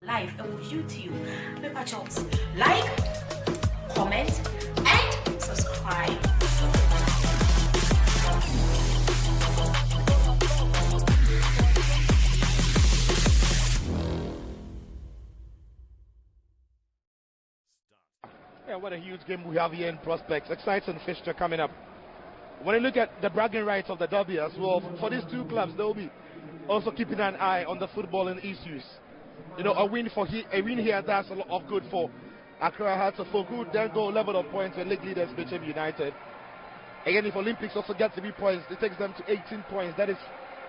live and with you too. Paper Chops, like, comment, and subscribe. Yeah, what a huge game we have here in Prospects. Exciting fixture coming up. When you look at the bragging rights of the derby as well, for these two clubs, they'll be also keeping an eye on the footballing issues. You know, a win here, that's a lot of good for Accra Hearts of Oak, who then go level of points with league leaders Bichem United. Again, if Olympics also get 3 points, it takes them to 18 points. That is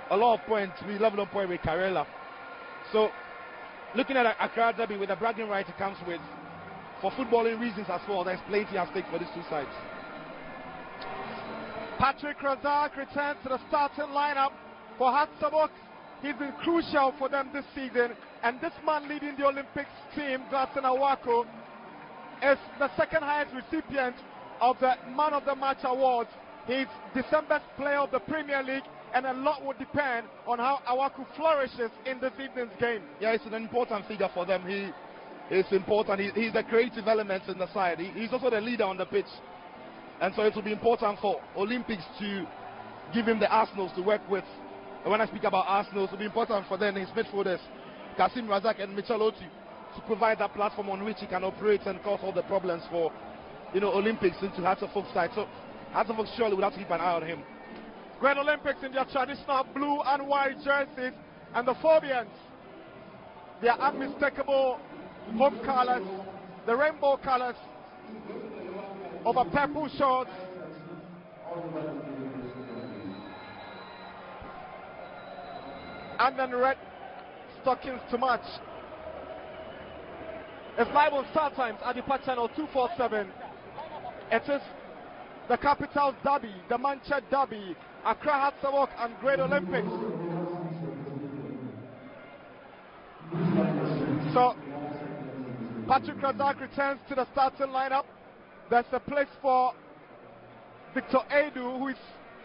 a lot of points. We level of point with Karela. So, looking at Accra derby with the bragging right it comes with, for footballing reasons as well, there's plenty at stake for these two sides. Patrick Razak returns to the starting lineup for Hatsabok. He's been crucial for them this season, and this man leading the Olympics team, Gladson Awako, is the second highest recipient of the Man of the Match awards. He's December's player of the Premier League, and a lot will depend on how Awako flourishes in this evening's game. Yeah, it's an important figure for them. It's important. He's the creative element in the side. He's also the leader on the pitch. And so it will be important for Olympics to give him the arsenals to work with. And when I speak about arsenals, it will be important for them, his midfielders, Kasim Razak and Mitchell Otu, to provide that platform on which he can operate and cause all the problems for, you know, Olympics into Hearts of Oak side. So Hearts of Oak surely will have to keep an eye on him. Great Olympics in their traditional blue and white jerseys, and the Phobians, their unmistakable home colors, the rainbow colors over purple shorts. And then red stockings to match. It's live on Star Times at the Patch Channel 247. It is the capital's derby, the Manchester derby, Accra Hatsawok and Great Olympics. So Patrick Razak returns to the starting lineup. There's a place for Victor Edu, who is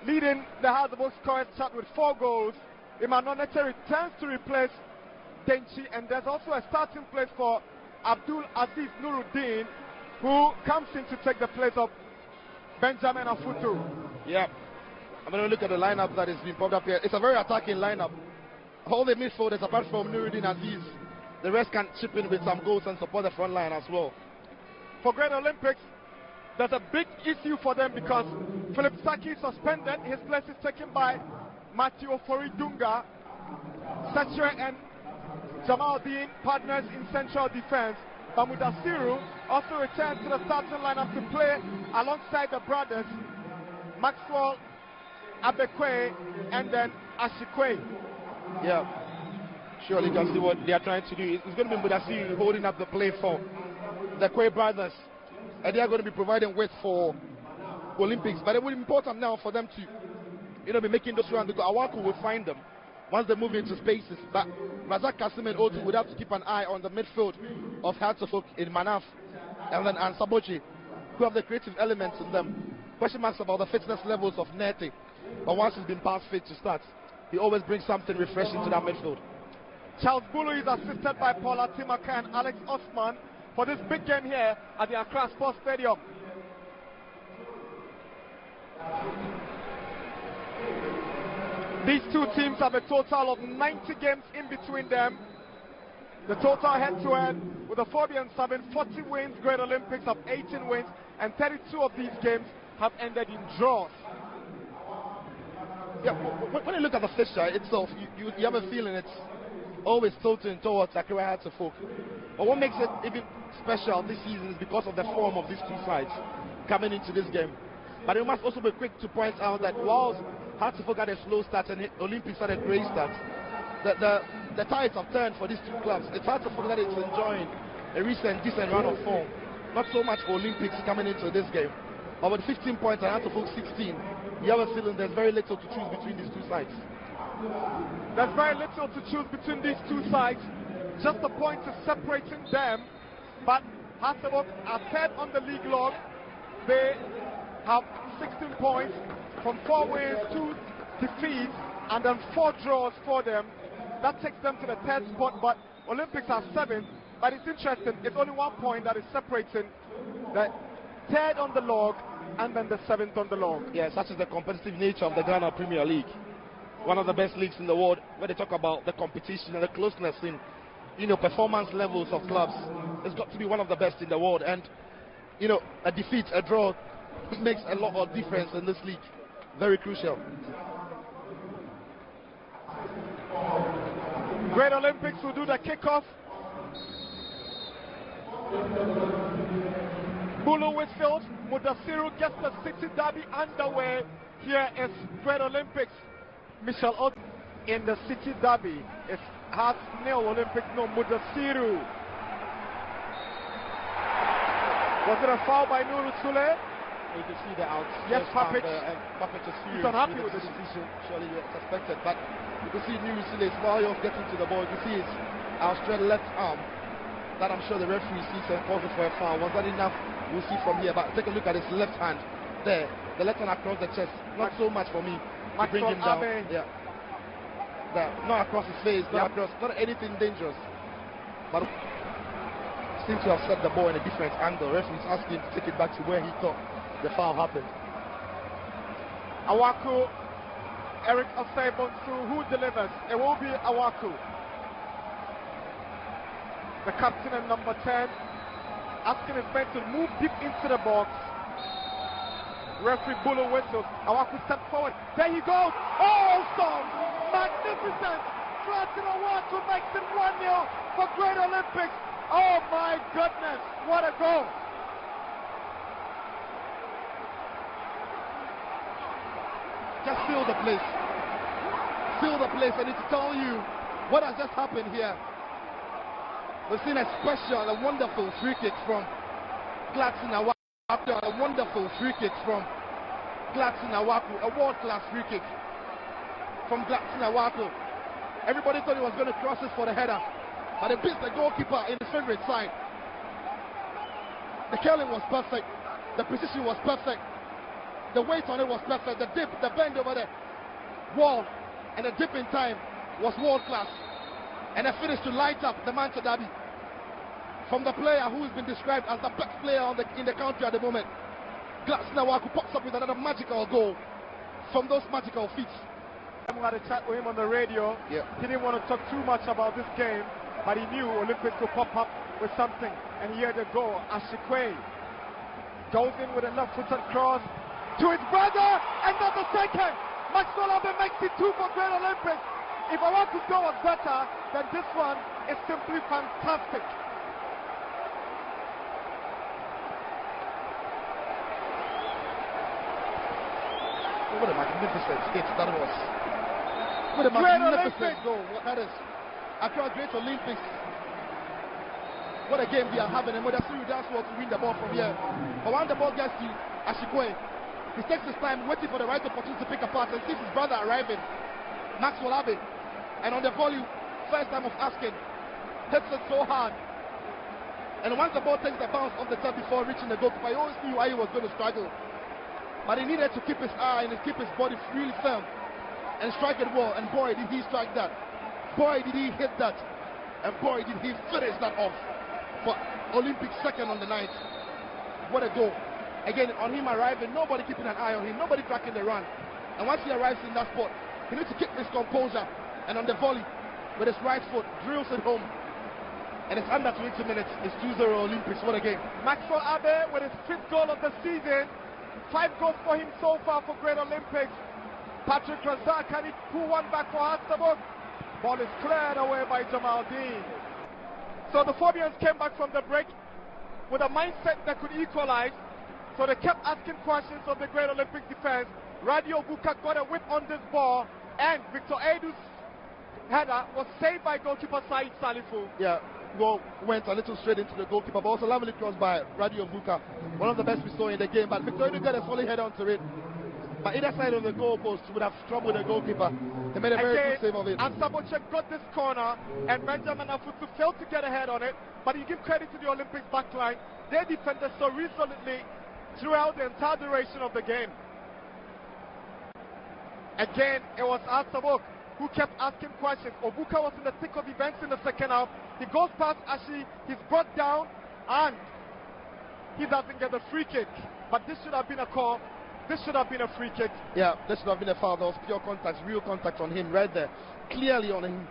leading the Hatsawok scorers chart with 4 goals. Imanonete returns to replace Denchi, and there's also a starting place for Abdul Aziz Nuruddin, who comes in to take the place of Benjamin Afutu. Yeah, I'm going to look at the lineup that is being popped up here. It's a very attacking lineup. All the midfielders, apart from Nuruddin Aziz, the rest can chip in with some goals and support the front line as well. For Great Olympics, there's a big issue for them because Philip Saki is suspended. His place is taken by Matthew Ofori Dunga. Sachere and Jamal Dean, partners in central defense. Bamudasiru also returns to the starting lineup to play alongside the brothers Maxwell Abekwe and then Ashikwe. Yeah, surely you can see what they are trying to do. It's going to be Mudasiru holding up the play for the Kwe brothers, and they are going to be providing weight for Olympics. But it will be important now for them to, you know, be making those runs, because Awako will find them once they move into spaces. But Razak, Kasim and Otu would have to keep an eye on the midfield of Hearts of Oak in Manaf and then Sabochi, who have the creative elements in them. Question marks about the fitness levels of Nete, but once he's been past fit to start, he always brings something refreshing to that midfield. Charles Bulu is assisted by Paula Timaka and Alex Osman for this big game here at the Accra Sports Stadium. These two teams have a total of 90 games in between them. The total head-to-head, with the Phobians having 40 wins, Great Olympics have 18 wins, and 32 of these games have ended in draws. Yeah, when you look at the fixture itself, you have a feeling it's always tilting towards Accra Hearts of Oak. But what makes it even special this season is because of the form of these two sides coming into this game. But we must also be quick to point out that whilst Hearts of Oak had a slow start and Olympics had a great start, the tides have turned for these two clubs. It's Hearts of Oak that is enjoying a recent decent run of form. Not so much for Olympics coming into this game. But with 15 points and Hearts of Oak 16, you have a feeling there's very little to choose between these two sides. There's very little to choose between these two sides. Just a point is separating them. But Hearts of Oak are third on the league log. They have 16 points from 4 wins, 2 defeats, and then 4 draws for them. That takes them to the 3rd spot, but Olympics have 7, but it's interesting. It's only 1 point that is separating the 3rd on the log and then the 7th on the log. Yeah, such is the competitive nature of the Ghana Premier League. One of the best leagues in the world, where they talk about the competition and the closeness in, performance levels of clubs. It's got to be one of the best in the world. And, a defeat, a draw, makes a lot of difference in this league. Very crucial. Great Olympics will do the kickoff. Bulu whistles. Mudasiru gets the City Derby underway. Here is Great Olympics. Michel Ott in the City Derby. It's Hearts nil, Olympics no. Mudasiru. Was it a foul by Nuru Sule? You can see the out. Yes, Papic. Papic is He's unhappy with the decision. Surely you suspected, but you can see Nuru Sule's while you're getting to the ball. You can see his outstretched left arm. That I'm sure the referee sees and calls it for a foul. Was that enough? We'll see from here. But take a look at his left hand there. The left hand across the chest. Not so much for me to bring him down. Yeah. Not across his face. Not across. Not anything dangerous. But seems to have set the ball in a different angle. Referee's asking him to take it back to where he thought the foul happened. Awaku, Eric Osei-Bonsu, who delivers? It will be Awaku. The captain and number 10 asking his men to move deep into the box. Referee Bulu whistles. Awaku steps forward. There he goes. Awesome! Magnificent! Francis Awaku makes it 1-0 for Great Olympics. Oh my goodness! What a goal! Just feel the place. Feel the place. I need to tell you what has just happened here. We've seen a special, a wonderful free kick from Gladson Awaku. A wonderful free kick from Gladson Awaku. A world-class free kick from Gladson Awaku. Everybody thought he was going to cross it for the header, but it beats the goalkeeper in his favorite side. The curling was perfect. The precision was perfect. The weight on it was perfect. The dip, the bend over the wall, and the dip in time was world-class. And a finish to light up the Manchester Derby from the player who has been described as the best player in the country at the moment. Gladson Awaku pops up with another magical goal from those magical feats. We had a chat with him on the radio. Yeah. He didn't want to talk too much about this game, but he knew Olympics could pop up with something. And here they go. Ashikwe goes in with a left-footed cross to his brother, and then the second. Maxwell Abe makes it 2 for Great Olympics. If Awaku's goal was better, then this one is simply fantastic. What a magnificent hit that was. What a Great magnificent Olympics. goal. What that is. Accra Great Olympics. What a game they are having. And Mudasiru does well to win the ball from here. But when the ball gets to Ashikwe, he takes his time waiting for the right opportunity to pick a pass and sees his brother arriving, Maxwell Abe. And on the volley, first time of asking, hits it so hard. And once the ball takes the bounce off the top before reaching the goalkeeper, he always knew why he was going to struggle. But he needed to keep his eye and keep his body really firm and strike it well. And boy, did he strike that. Boy, did he hit that. And boy, did he finish that off for Olympic second on the night. What a goal. Again, on him arriving, nobody keeping an eye on him, nobody tracking the run. And once he arrives in that spot, he needs to keep his composure. And on the volley, with his right foot, drills it home. And it's under 20 minutes. It's 2-0 Olympics. What a game. Maxwell Abe with his 5th goal of the season. 5 goals for him so far for Great Olympics. Patrick Razak, can he pull one back for Hastabuk? Ball is cleared away by Jamal Dean. So the Phobians came back from the break with a mindset that could equalize. So they kept asking questions of the Great Olympic defense. Radio Buka got a whip on this ball, and Victor Edu's header was saved by goalkeeper Said Salifu. Yeah, well, went a little straight into the goalkeeper, but also lovely cross by Radio Buka. One of the best we saw in the game, but Victor Edu got a solid head onto it. But either side of the goalpost would have troubled the goalkeeper. They made a very good save of it. And Sabochek got this corner, and Benjamin Afutu failed to get a head on it. But you give credit to the Olympics backline. They defended so resolutely throughout the entire duration of the game. Again, it was Asabok who kept asking questions. Obuka was in the thick of events in the second half, He goes past Ashi, he's brought down, and he doesn't get the free kick. But this should have been a call. This should have been a free kick. Yeah, this should have been a foul. There was pure contact, real contact on him right there. Clearly on him.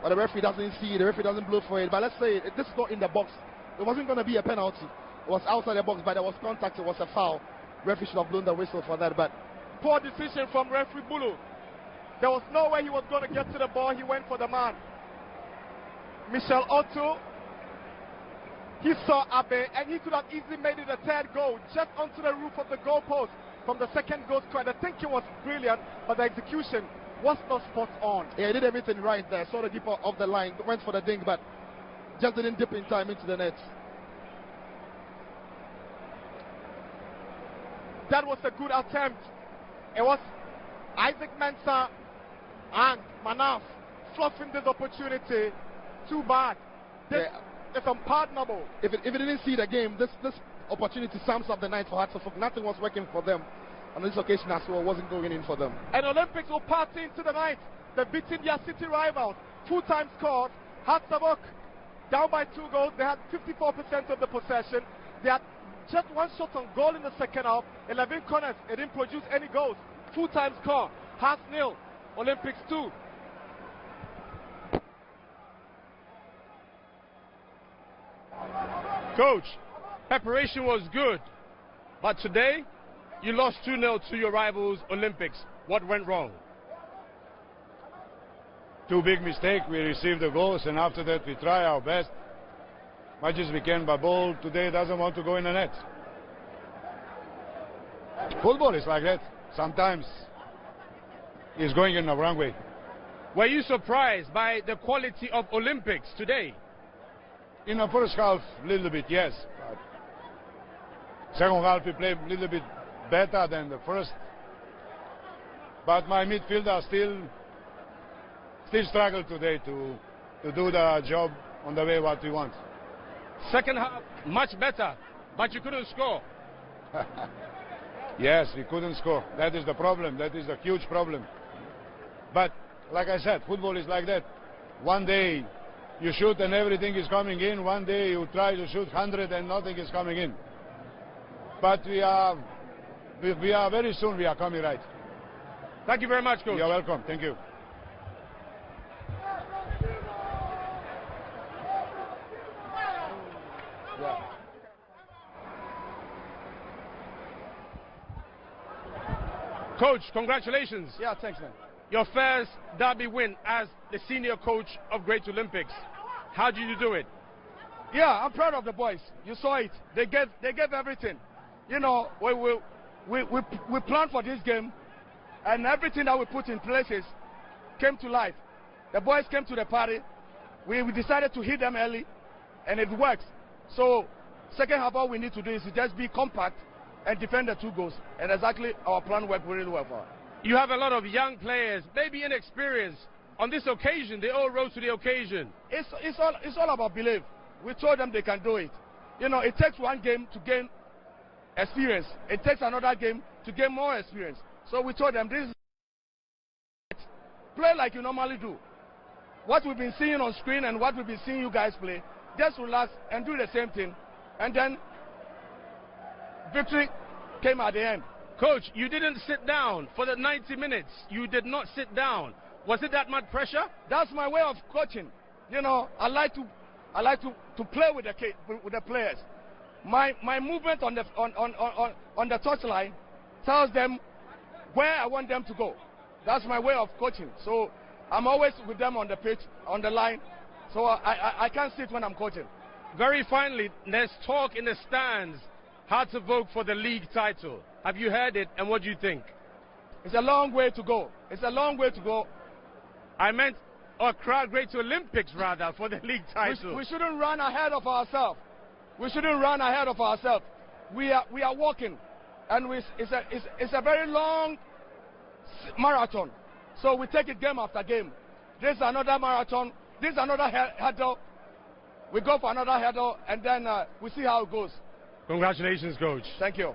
But the referee doesn't see it, the referee doesn't blow for it. But let's say this is not in the box. It wasn't going to be a penalty. It was outside the box, but there was contact, it was a foul. Referee should have blown the whistle for that, but poor decision from referee Bulu. There was no way he was going to get to the ball. He went for the man. Michel Otto, he saw Abe, and he could have easily made it a third goal, just onto the roof of the goalpost from the second goal square. The thinking was brilliant, but the execution was not spot on. Yeah, he did everything right there. Saw the keeper off the line, went for the dink, but just didn't dip in time into the net. That was a good attempt. It was Isaac Mensah and Manaf fluffing this opportunity. Too bad. This is unpardonable. If it didn't see the game, this opportunity sums up the night for Hartlepool. Nothing was working for them. On this occasion as well, wasn't going in for them. And Olympics will party into the night. They're beating their city rivals. Full-time scores. Hartlepool down by 2 goals. They had 54% of the possession. They had just one shot on goal in the second half. 11 corners. It didn't produce any goals. Full-time score. Hearts 0. Olympics 2. Coach, preparation was good, but today you lost 2-0 to your rivals Olympics. What went wrong? Two big mistakes. We received the goals, and after that we try our best. Much as we can, but ball today doesn't want to go in the net. Football is like that. Sometimes it's going in the wrong way. Were you surprised by the quality of Olympics today? In the first half, a little bit, yes. But second half, we played a little bit better than the first. But my midfielder still struggle today to do the job on the way what we want. Second half, much better, but you couldn't score. Yes, we couldn't score. That is the problem. That is a huge problem. But like I said, football is like that. One day you shoot and everything is coming in. One day you try to shoot 100 and nothing is coming in. But we are very soon we are coming right. Thank you very much, Coach. You're welcome. Thank you. Coach, congratulations. Yeah, thanks, man. Your first derby win as the senior coach of Great Olympics. How did you do it? Yeah, I'm proud of the boys. You saw it. They gave everything. You know, we planned for this game, and everything that we put in places came to life. The boys came to the party. We decided to hit them early, and it works. So, second half, all we need to do is to just be compact and defend the 2 goals. And exactly our plan worked really well for us. You have a lot of young players, maybe inexperienced. On this occasion, they all rose to the occasion. It's all about belief. We told them they can do it. You know, it takes one game to gain experience. It takes another game to gain more experience. So we told them, this is play like you normally do. What we've been seeing on screen and what we've been seeing you guys play, just relax and do the same thing. And then victory came at the end. Coach, you didn't sit down for the 90 minutes. You did not sit down. Was it that much pressure? That's my way of coaching. You know, I like to play with the players. My movement on the touchline tells them where I want them to go. That's my way of coaching. So I'm always with them on the pitch, on the line. So I can't sit when I'm coaching. Very finally, there's talk in the stands how to vote for the league title. Have you heard it, and what do you think? It's a long way to go. It's a long way to go. I meant a crowd Great Olympics, rather, for the league title. We shouldn't run ahead of ourselves. We shouldn't run ahead of ourselves. We are walking, and it's a very long marathon. So we take it game after game. This is another marathon. This is another hurdle. We go for another hurdle, and then we see how it goes. Congratulations, Coach. Thank you.